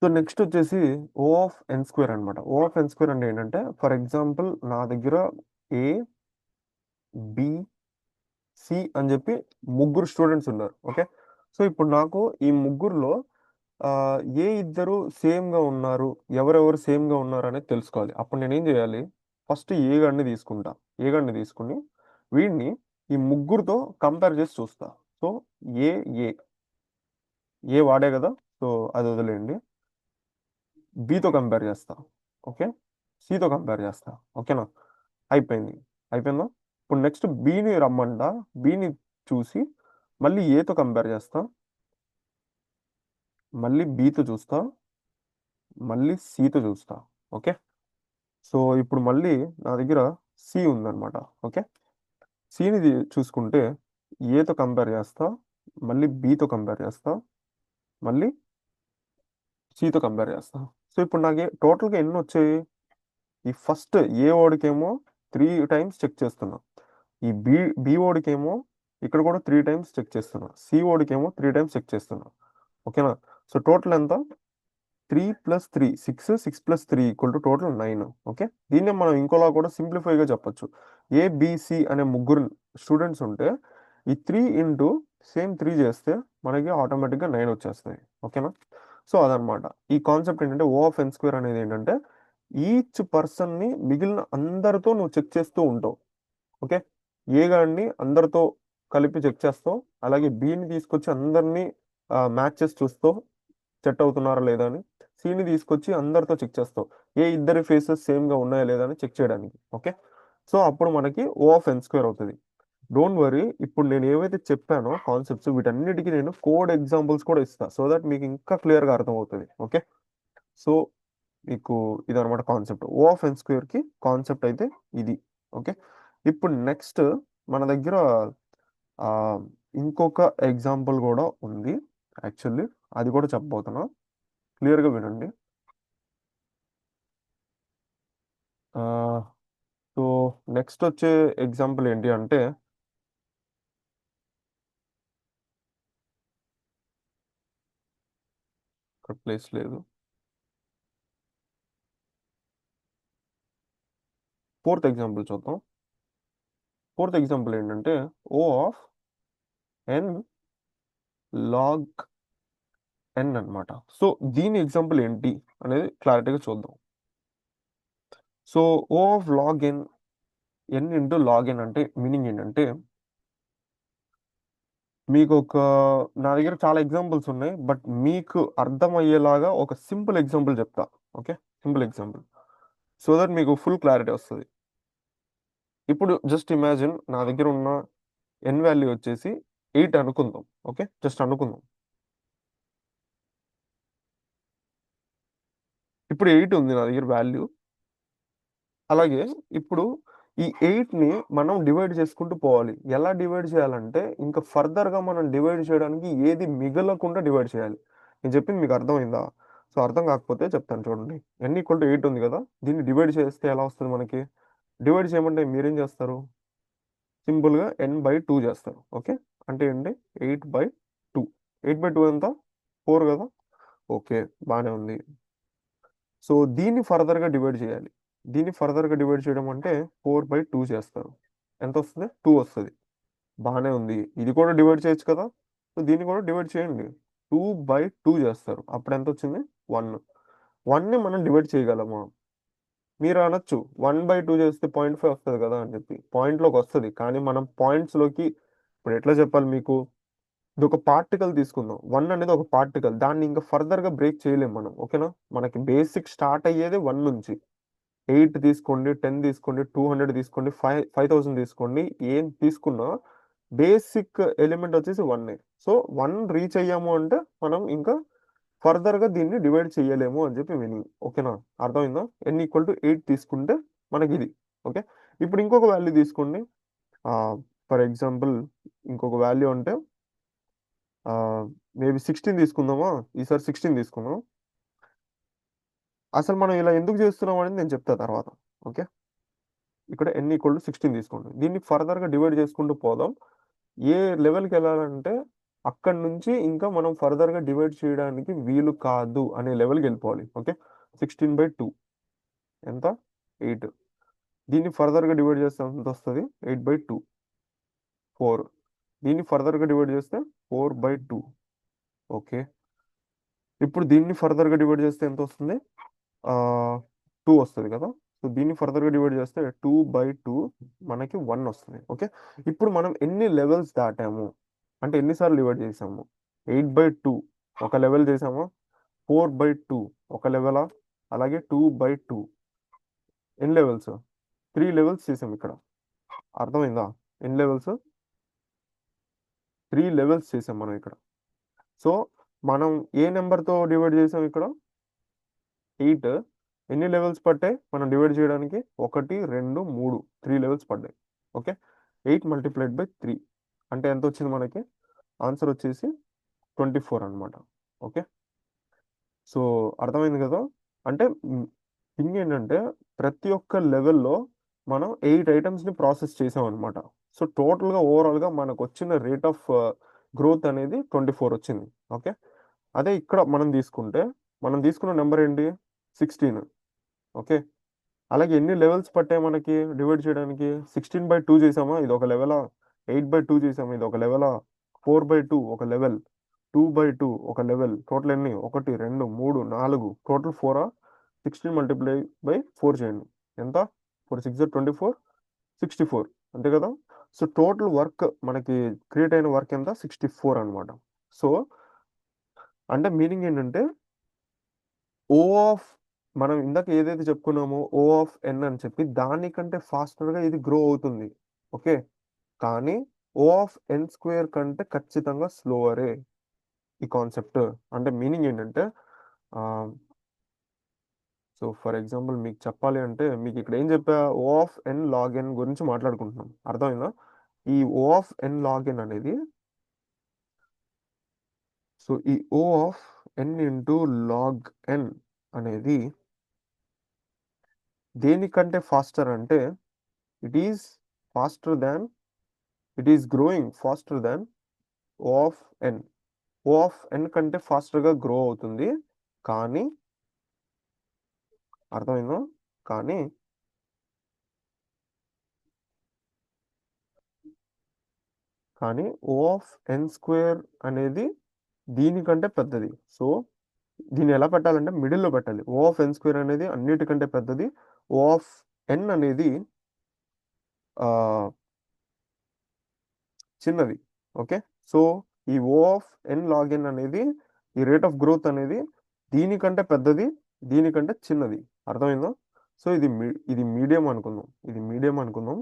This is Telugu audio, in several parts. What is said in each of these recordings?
సో నెక్స్ట్ వచ్చేసి ఓ ఆఫ్ ఎన్ స్క్వేర్ అనమాట. ఓ ఆఫ్ ఎన్ స్క్వేర్ అంటే ఏంటంటే, ఫర్ ఎగ్జాంపుల్ నా దగ్గర ఏ, బి, సి అని చెప్పి ముగ్గురు స్టూడెంట్స్ ఉన్నారు. ఓకే. సో ఇప్పుడు నాకు ఈ ముగ్గురులో ఆ, ఏ ఇద్దరు సేమ్ గా ఉన్నారు, ఎవరెవరు సేమ్ గా ఉన్నారు అనేది తెలుసుకోవాలి. అప్పుడు నేను ఏం చేయాలి? ఫస్ట్ ఏ గడిని తీసుకుంటా. ఏ గడిని తీసుకుని వీడిని ఈ ముగ్గురుతో కంపేర్ చేసి చూస్తా. సో ఏ ఏ ఏ వాడే కదా, సో అది వదిలేయండి. బితో కంపేర్ చేస్తా. ఓకే. సితో కంపేర్ చేస్తా. ఓకేనా? అయిపోయింది. అయిపోయిందా? ఇప్పుడు నెక్స్ట్ బిని రమ్మంటా. బిని చూసి మళ్ళీ ఏతో కంపేర్ చేస్తా. మళ్ళీ బితో చూస్తా. మళ్ళీ సితో చూస్తా. ఓకే. సో ఇప్పుడు మళ్ళీ నా దగ్గర సి ఉందన్నమాట. ఓకే. సిని చూసుకుంటే ఏతో కంపేర్ చేస్తా. మళ్ళీ బితో కంపేర్ చేస్తా. మళ్ళీ సితో కంపేర్ చేస్తా. సో ఇప్పుడు నాకు టోటల్గా ఎన్ని వచ్చాయి? ఈ ఫస్ట్ ఏ ఓడికేమో 3 టైమ్స్ చెక్ చేస్తున్నా. ఈ బి ఓడికేమో ఇక్కడ కూడా 3 టైమ్స్ చెక్ చేస్తున్నా. సి ఓడికేమో 3 టైమ్స్ చెక్ చేస్తున్నా. ఓకేనా? సో టోటల్ ఎంత? 3 + 3 6, 6 + 3 = టోటల్ 9. ఓకే. దీన్నే మనం ఇంకోలా కూడా సింప్లిఫైగా చెప్పొచ్చు. ఏబిసి అనే ముగ్గురు స్టూడెంట్స్ ఉంటే ఈ 3 ఇంటూ సేమ్ 3 చేస్తే మనకి ఆటోమేటిక్గా 9 వచ్చేస్తాయి. ఓకేనా? సో అదనమాట ఈ కాన్సెప్ట్. ఏంటంటే ఓ ఆఫ్ ఎన్ స్క్వేర్ అనేది ఏంటంటే ఈచ్ పర్సన్ని మిగిలిన అందరితో నువ్వు చెక్ చేస్తూ ఉంటావు. ఓకే. ఏ గాడిని అందరితో కలిపి చెక్ చేస్తావు. అలాగే బిని తీసుకొచ్చి అందరినీ మ్యాచ్ చేసి చూస్తావు, సెట్ అవుతున్నారా లేదా అని. సిని తీసుకొచ్చి అందరితో చెక్ చేస్తావు, ఏ ఇద్దరి ఫేసెస్ సేమ్ గా ఉన్నాయా లేదా అని చెక్ చేయడానికి. ఓకే. సో అప్పుడు మనకి ఓ ఆఫ్ ఎన్ స్క్వేర్ అవుతుంది. డోంట్ వరీ, ఇప్పుడు నేను ఏవైతే చెప్పానో కాన్సెప్ట్స్ వీటన్నిటికీ నేను కోడ్ ఎగ్జాంపుల్స్ కూడా ఇస్తా, సో దట్ మీకు ఇంకా క్లియర్గా అర్థమవుతుంది. ఓకే. సో మీకు ఇదనమాట concept. O of n square కి కాన్సెప్ట్ అయితే ఇది. ఓకే. ఇప్పుడు నెక్స్ట్ మన దగ్గర ఆ, ఇంకొక ఎగ్జాంపుల్ కూడా ఉంది యాక్చువల్లీ. అది కూడా చెప్పబోతున్నా, క్లియర్గా వినండి. సో నెక్స్ట్ వచ్చే ఎగ్జాంపుల్ ఏంటి అంటే, ఇక్కడ ప్లేస్ లేదు. ఫోర్త్ ఎగ్జాంపుల్ చూద్దాం. ఫోర్త్ ఎగ్జాంపుల్ ఏంటంటే ఓ ఆఫ్ ఎన్ లాగ్ ఎన్ అనమాట. సో దీని ఎగ్జాంపుల్ ఏంటి అనేది క్లారిటీగా చూద్దాం. So O of log n, n into log n అంటే మీనింగ్ ఏంటంటే, మీకు నా దగ్గర చాలా ఎగ్జాంపుల్స్ ఉన్నాయి, బట్ మీకు అర్థమయ్యేలాగా ఒక సింపుల్ ఎగ్జాంపుల్ చెప్తా. Okay. Simple example, so that మీకు ఫుల్ క్లారిటీ వస్తుంది. ఇప్పుడు జస్ట్ ఇమాజిన్ నా దగ్గర ఉన్న ఎన్ వాల్యూ వచ్చేసి 8 అనుకుందాం. ఓకే. జస్ట్ అనుకుందాం. ఇప్పుడు 8 ఉంది నా దగ్గర వాల్యూ. అలాగే ఇప్పుడు ఈ 8ని మనం డివైడ్ చేసుకుంటూ పోవాలి. ఎలా డివైడ్ చేయాలంటే, ఇంకా ఫర్దర్గా మనం డివైడ్ చేయడానికి ఏది మిగలకుండా డివైడ్ చేయాలి. నేను చెప్పింది మీకు అర్థమైందా? సో అర్థం కాకపోతే చెప్తాను చూడండి. n = 8 ఉంది కదా, దీన్ని డివైడ్ చేస్తే ఎలా వస్తుంది మనకి? డివైడ్ చేయమంటే మీరేం చేస్తారు? సింపుల్గా n/2 చేస్తారు. ఓకే. అంటే ఏంటి? 8/2. 8/2 ఎంత? 4 కదా. ఓకే. బాగానే ఉంది. సో దీన్ని ఫర్దర్గా డివైడ్ చేయాలి. దీన్ని ఫర్దర్గా డివైడ్ చేయడం అంటే 4/2 చేస్తారు. ఎంత వస్తుంది? 2 వస్తుంది. బాగానే ఉంది. ఇది కూడా డివైడ్ చేయొచ్చు కదా. సో దీన్ని కూడా డివైడ్ చేయండి. 2/2 చేస్తారు. అప్పుడు ఎంత వచ్చింది? 1. 1ని మనం డివైడ్ చేయగలమా? మీరు అనొచ్చు 1/2 చేస్తే 0.5 వస్తుంది కదా అని చెప్పి. పాయింట్లోకి వస్తుంది, కానీ మనం పాయింట్స్లోకి ఇప్పుడు ఎట్లా చెప్పాలి మీకు? ఇది ఒక పార్టికల్ తీసుకుందాం. 1 అనేది ఒక పార్టికల్, దాన్ని ఇంకా ఫర్దర్గా బ్రేక్ చేయలేం మనం. ఓకేనా? మనకి బేసిక్ స్టార్ట్ అయ్యేది 1 నుంచి. 8 తీసుకోండి, 10 తీసుకోండి, 200 తీసుకోండి, 5000 తీసుకోండి, ఏం తీసుకున్నా బేసిక్ ఎలిమెంట్ వచ్చేసి 1. సో 1 రీచ్ అయ్యాము అంటే మనం ఇంకా ఫర్దర్గా దీన్ని డివైడ్ చేయలేము అని చెప్పి మీనింగ్. ఓకేనా? అర్థమైందా? n = 8 తీసుకుంటే మనకి ఇది. ఓకే. ఇప్పుడు ఇంకొక వాల్యూ తీసుకోండి. ఫర్ ఎగ్జాంపుల్ ఇంకొక వాల్యూ అంటే మేబీ 16 తీసుకుందామా? ఈసారి 16 తీసుకుందాం. అసలు మనం ఇలా ఎందుకు చేస్తున్నాం అనేది నేను చెప్తా తర్వాత. ఓకే. ఇక్కడ n = 16 తీసుకోండి. దీన్ని ఫర్దర్గా డివైడ్ చేసుకుంటూ పోదాం. ఏ లెవెల్కి వెళ్ళాలంటే అక్కడ నుంచి ఇంకా మనం ఫర్దర్గా డివైడ్ చేయడానికి వీలు కాదు అనే లెవెల్కి వెళ్ళిపోవాలి. ఓకే, 16/2 ఎంత? 8. దీన్ని ఫర్దర్గా డివైడ్ చేస్తే ఎంత వస్తుంది? 8/2. 4. దీన్ని ఫర్దర్గా డివైడ్ చేస్తే 4/2. ఓకే, ఇప్పుడు దీన్ని ఫర్దర్గా డివైడ్ చేస్తే ఎంత వస్తుంది? 2 వస్తుంది కదా. సో దీన్ని ఫర్దర్గా డివైడ్ చేస్తే 2/2 మనకి 1 వస్తుంది. ఓకే, ఇప్పుడు మనం ఎన్ని లెవెల్స్ దాటాము అంటే ఎన్నిసార్లు డివైడ్ చేసాము? 8/2 ఒక లెవెల్ చేసాము, 4/2 ఒక లెవెలా, అలాగే 2/2 ఎన్ని లెవెల్స్? 3 లెవెల్స్ చేసాం ఇక్కడ. అర్థమైందా? ఎన్ని లెవెల్స్? 3 లెవెల్స్ చేసాం మనం ఇక్కడ. సో మనం ఏ నెంబర్తో డివైడ్ చేసాం ఇక్కడ? 8. ఎన్ని లెవెల్స్ పట్టాయి మనం డివైడ్ చేయడానికి? 1, 2, 3, 3 లెవెల్స్ పడ్డాయి. ఓకే, 8 × 3 అంటే ఎంత వచ్చింది మనకి? ఆన్సర్ వచ్చేసి 24 అనమాట. ఓకే, సో అర్థమైంది కదా. అంటే థింగ్ ఏంటంటే ప్రతి ఒక్క లెవెల్లో మనం 8 ఐటమ్స్ని ప్రాసెస్ చేసాం అనమాట. సో టోటల్గా ఓవరాల్గా మనకు వచ్చిన రేట్ ఆఫ్ గ్రోత్ అనేది 24 వచ్చింది. ఓకే, అదే ఇక్కడ మనం తీసుకున్న నెంబర్ ఏంటి? 16. ఓకే, అలాగే ఎన్ని లెవెల్స్ పట్టాయి మనకి డివైడ్ చేయడానికి? 16/2 చేసామా, ఇది ఒక లెవెలా? 8/2 చేసామా, ఇది ఒక లెవెలా? 4/2 ఒక లెవెల్, 2/2 ఒక లెవెల్. టోటల్ ఎన్ని? 1, 2, 3, 4, టోటల్ 4. 16 × 4 చేయండి, ఎంత? 4 6 24, 64 అంతే కదా. సో టోటల్ వర్క్ మనకి క్రియేట్ అయిన వర్క్ ఎంత? 64 అనమాట. సో అంటే మీనింగ్ ఏంటంటే ఓ ఆఫ్ మనం ఇందాక ఏదైతే చెప్పుకున్నామో O(n) అని చెప్పి దానికంటే ఫాస్టర్గా ఇది గ్రో అవుతుంది. ఓకే, కానీ O(n²) కంటే ఖచ్చితంగా స్లోవరే ఈ కాన్సెప్ట్. అంటే మీనింగ్ ఏంటంటే సో ఫర్ ఎగ్జాంపుల్ మీకు చెప్పాలి అంటే మీకు ఇక్కడ ఏం చెప్పా? O(n log n) గురించి మాట్లాడుకుంటున్నాం. అర్థమైందా? ఈ O(n log n) అనేది సో ఈ O(n × log n) అనేది దేనికంటే ఫాస్టర్ అంటే it is faster than it is growing faster than O(n). O(n) కంటే ఫాస్టర్గా గ్రో అవుతుంది. కానీ అర్థమైందా? కానీ కానీ O(n² అనేది దీనికంటే పెద్దది. సో దీన్ని ఎలా పెట్టాలంటే మిడిల్లో పెట్టాలి. O(n² అనేది అన్నిటికంటే పెద్దది, O(n) అనేది చిన్నది. ఓకే, సో ఈ O(n log n) అనేది ఈ రేట్ ఆఫ్ గ్రోత్ అనేది దీనికంటే పెద్దది, దీనికంటే చిన్నది. అర్థమైందా? సో ఇది మీడియం అనుకుందాం,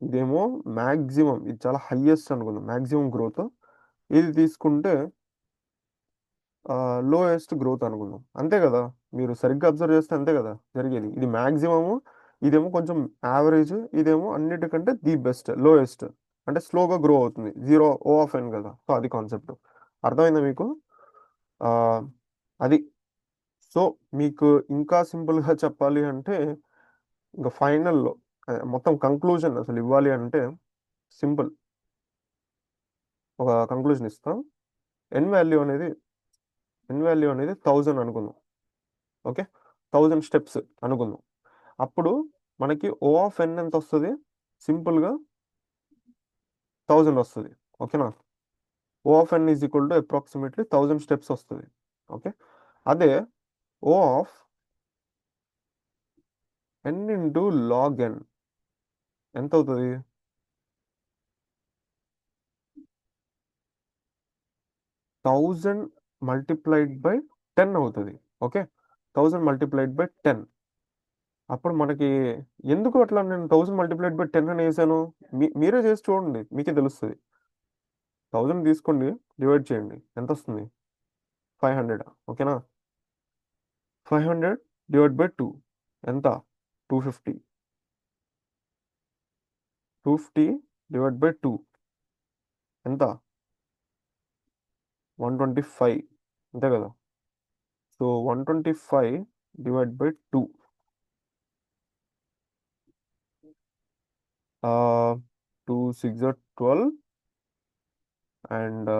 ఇదేమో మ్యాక్సిమం, ఇది చాలా హైయెస్ట్ అనుకుందాం, మ్యాక్సిమం గ్రోత్. ఇది తీసుకుంటే లోయెస్ట్ గ్రోత్ అనుకుందాం. అంతే కదా, మీరు సరిగ్గా అబ్జర్వ్ చేస్తే అంతే కదా జరిగేది. ఇది మ్యాక్సిమము, ఇదేమో కొంచెం యావరేజ్, ఇదేమో అన్నిటికంటే ది బెస్ట్ లోయెస్ట్. అంటే స్లోగా గ్రో అవుతుంది, O(n) కదా. సో అది కాన్సెప్ట్. అర్థమైందా మీకు? ఆ, అది. సో మీకు ఇంకా సింపుల్గా చెప్పాలి అంటే ఇంకా ఫైనల్లో మొత్తం కంక్లూజన్ అసలు ఇవ్వాలి అంటే సింపుల్ ఒక కంక్లూజన్ ఇస్తాం. ఎన్ వాల్యూ అనేది 1000 అనుకుందాం. ఓకే, 1000 స్టెప్స్ అనుకుందాం. అప్పుడు మనకి O(n) ఎంత వస్తుంది? సింపుల్గా 1000 వస్తుంది. ఓకేనా? O(n) is equal to approximately 1000 steps వస్తుంది. ఓకే, అదే O(n × log n) ఎంత అవుతుంది? 1000 × 10 అవుతుంది. ఓకే, 1000 × 10. అప్పుడు మనకి ఎందుకు అట్లా నేను 1000 × 10 అని వేసాను? మీరే చేసి చూడండి, మీకే తెలుస్తుంది. 1000 తీసుకోండి, డివైడ్ చేయండి, ఎంత వస్తుంది? 500. ఓకేనా? 500 / 2 ఎంత? 250. 250 / 2 ఎంత? 125. అంతే కదా. సో 125 / 2 2 6 12 అండ్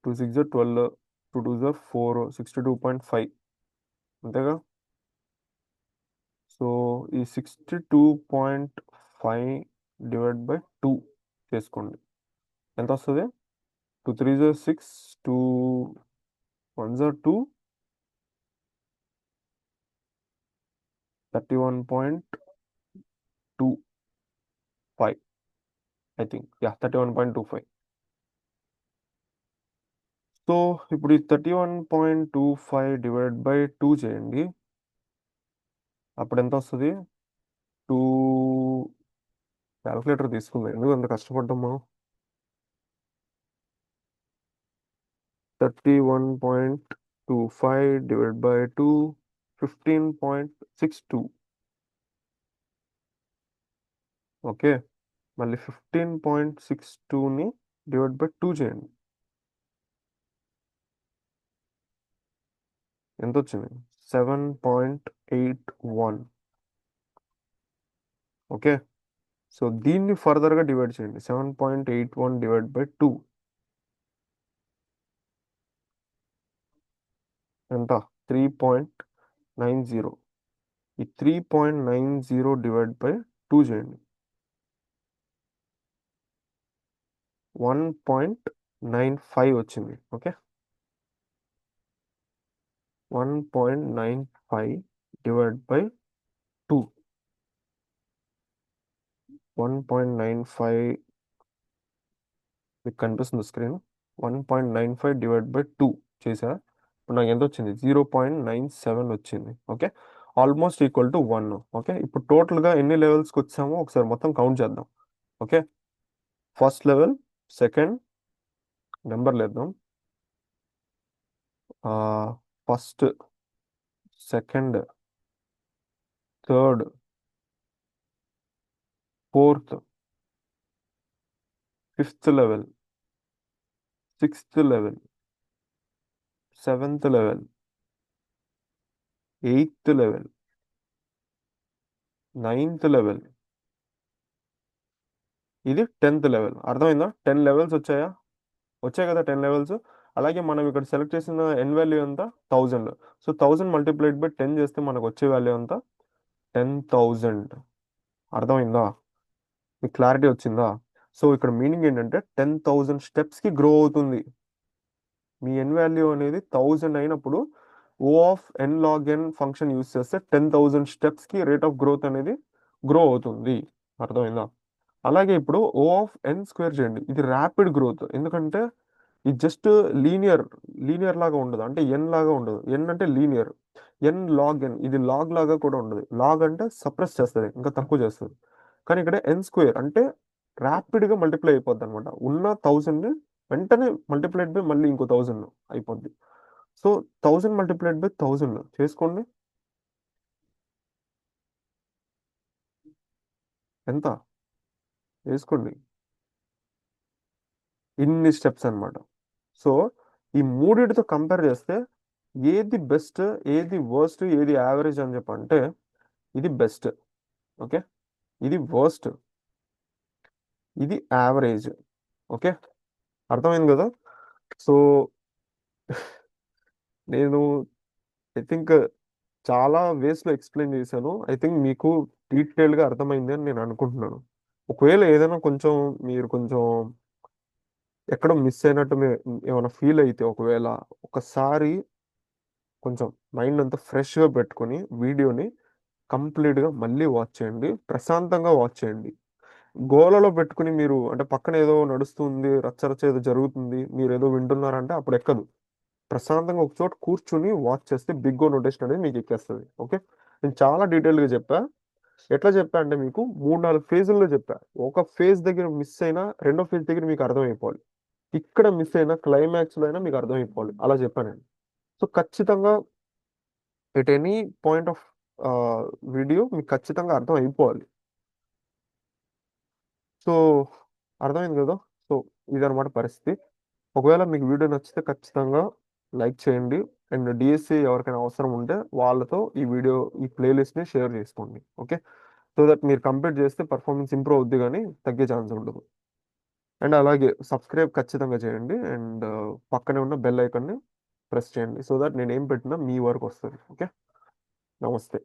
2 6 12, 2 2 4, 62.5 అంతేగా. సో ఈ 62.5 డివైడ్ బై 2 చేసుకోండి. ఎంత వస్తుంది? 2 3 6, 2 1 2, 31.25 ఐ థింక్. యా 31.25. సో ఇప్పుడు ఈ 31.25 డివైడ్ బై 2 చేయండి. అప్పుడు ఎంత వస్తుంది? 2 క్యాల్కులేటర్ తీసుకుంది, ఎందుకు అంత కష్టపడ్డాం మనం? 31.25 డివైడ్ బై 2, 15.62. ఓకే, మళ్ళీ 15.62ని డివైడ్ బై 2 చేయండి. ఎంత వచ్చింది? 7.81. ఓకే, సో దీన్ని ఫర్దర్గా డివైడ్ చేయండి. 7.81 డివైడ్ బై 2 ఎంత? 3.90. ఈ 3.90 డివైడ్ బై 2 చేయండి. 1.95 వచ్చింది. Okay, 1.95 divide by 2. 1.95 మీకు కనిపిస్తుంది స్క్రీన్. 1.95 డివైడ్ బై 2 చేసా. ఇప్పుడు నాకు ఎంత వచ్చింది? 0.97 వచ్చింది. Okay, almost equal to 1. Okay, ఇప్పుడు టోటల్గా ఎన్ని లెవెల్స్కి వచ్చామో ఒకసారి మొత్తం కౌంట్ చేద్దాం. Okay, first level, second number లేద్దాం. First, second, third, fourth, fifth level, sixth level, seventh level, eighth level, ninth level, ఇది 10th లెవెల్. అర్థమైందా? 10 లెవెల్స్ వచ్చాయా? వచ్చాయి కదా 10 లెవెల్స్. అలాగే మనం ఇక్కడ సెలెక్ట్ చేసిన ఎన్ వాల్యూ ఎంత? 1000. సో 1000 మల్టిప్లైడ్ బై 10 చేస్తే మనకు వచ్చే వాల్యూ ఎంత? 10,000. అర్థమైందా? మీకు క్లారిటీ వచ్చిందా? సో ఇక్కడ మీనింగ్ ఏంటంటే 10,000 స్టెప్స్కి గ్రో అవుతుంది. మీ ఎన్ వాల్యూ అనేది 1000 అయినప్పుడు O of n log n function use చేస్తే 10,000 స్టెప్స్కి రేట్ ఆఫ్ గ్రోత్ అనేది గ్రో అవుతుంది. అర్థమైందా? అలాగే ఇప్పుడు ఓ ఆఫ్ ఎన్ స్క్వేర్ చేయండి. ఇది ర్యాపిడ్ గ్రోత్, ఎందుకంటే ఇది జస్ట్ లీనియర్ లాగా ఉండదు, అంటే ఎన్ లాగా ఉండదు. ఎన్ అంటే లీనియర్. ఎన్ లాగ్ ఎన్, ఇది లాగ్ లాగా కూడా ఉండదు. లాగ్ అంటే సప్రెస్ చేస్తుంది, ఇంకా తక్కువ చేస్తుంది. కానీ ఇక్కడ ఎన్ స్క్వేర్ అంటే ర్యాపిడ్గా మల్టిప్లై అయిపోద్ది అనమాట. ఉన్న 1000 వెంటనే మల్టిప్లైడ్ బై మళ్ళీ ఇంకో 1000 అయిపోద్ది. సో 1000 మల్టిప్లైడ్ బై 1000 చేసుకోండి. ఎంత వేసుకోండి? ఇన్ని స్టెప్స్ అన్నమాట. సో ఈ మూడిటితో కంపేర్ చేస్తే ఏది బెస్ట్, ఏది వర్స్ట్, ఏది యావరేజ్ అని చెప్పంటే ఇది బెస్ట్. ఓకే, ఇది వర్స్ట్, ఇది యావరేజ్. ఓకే, అర్థమైంది కదా? సో నేను ఐ థింక్ చాలా వేస్లో ఎక్స్ప్లెయిన్ చేశాను. ఐ థింక్ మీకు డీటెయిల్గా అర్థమైంది అని నేను అనుకుంటున్నాను. ఒకవేళ ఏదైనా కొంచెం మీరు కొంచెం ఎక్కడో మిస్ అయినట్టు ఏమైనా ఫీల్ అయితే, ఒకవేళ ఒకసారి కొంచెం మైండ్ అంతా ఫ్రెష్గా పెట్టుకొని వీడియోని కంప్లీట్గా మళ్ళీ వాచ్ చేయండి. ప్రశాంతంగా వాచ్ చేయండి. గోలలో పెట్టుకుని మీరు అంటే పక్కన ఏదో నడుస్తుంది, రచ్చరచ్చ ఏదో జరుగుతుంది, మీరు ఏదో వింటున్నారంటే అప్పుడు ఎక్కదు. ప్రశాంతంగా ఒక చోట కూర్చుని వాచ్ చేస్తే బిగ్ ఓ నోటేషన్ అనేది మీకు ఎక్కేస్తుంది. ఓకే, నేను చాలా డీటెయిల్గా చెప్పా. ఎట్లా చెప్పా అంటే మీకు 3 4 ఫేజుల్లో చెప్పా. ఒక ఫేజ్ దగ్గర మిస్ అయినా రెండో ఫేజ్ దగ్గర మీకు అర్థమైపోవాలి. ఇక్కడ మిస్ అయినా క్లైమాక్స్లో అయినా మీకు అర్థమైపోవాలి. అలా చెప్పాను నేను. సో ఖచ్చితంగా at any point of video మీకు ఖచ్చితంగా అర్థం అయిపోవాలి. సో అర్థమైంది కదా? సో ఇదనమాట పరిస్థితి. ఒకవేళ మీకు వీడియో నచ్చితే ఖచ్చితంగా లైక్ చేయండి. అండ్ డిఎస్సి ఎవరికైనా అవసరం ఉంటే వాళ్ళతో ఈ వీడియో, ఈ ప్లేలిస్ట్ని షేర్ చేసుకోండి. ఓకే, సో దట్ మీరు కంప్లీట్ చేస్తే పర్ఫార్మెన్స్ ఇంప్రూవ్ అవుద్ది కానీ తగ్గే ఛాన్స్ ఉండదు. అండ్ అలాగే సబ్స్క్రైబ్ ఖచ్చితంగా చేయండి అండ్ పక్కనే ఉన్న బెల్ ఐకాన్ని ప్రెస్ చేయండి సో దట్ నేను ఏం పెట్టినా మీ వరకు వస్తుంది. ఓకే, నమస్తే.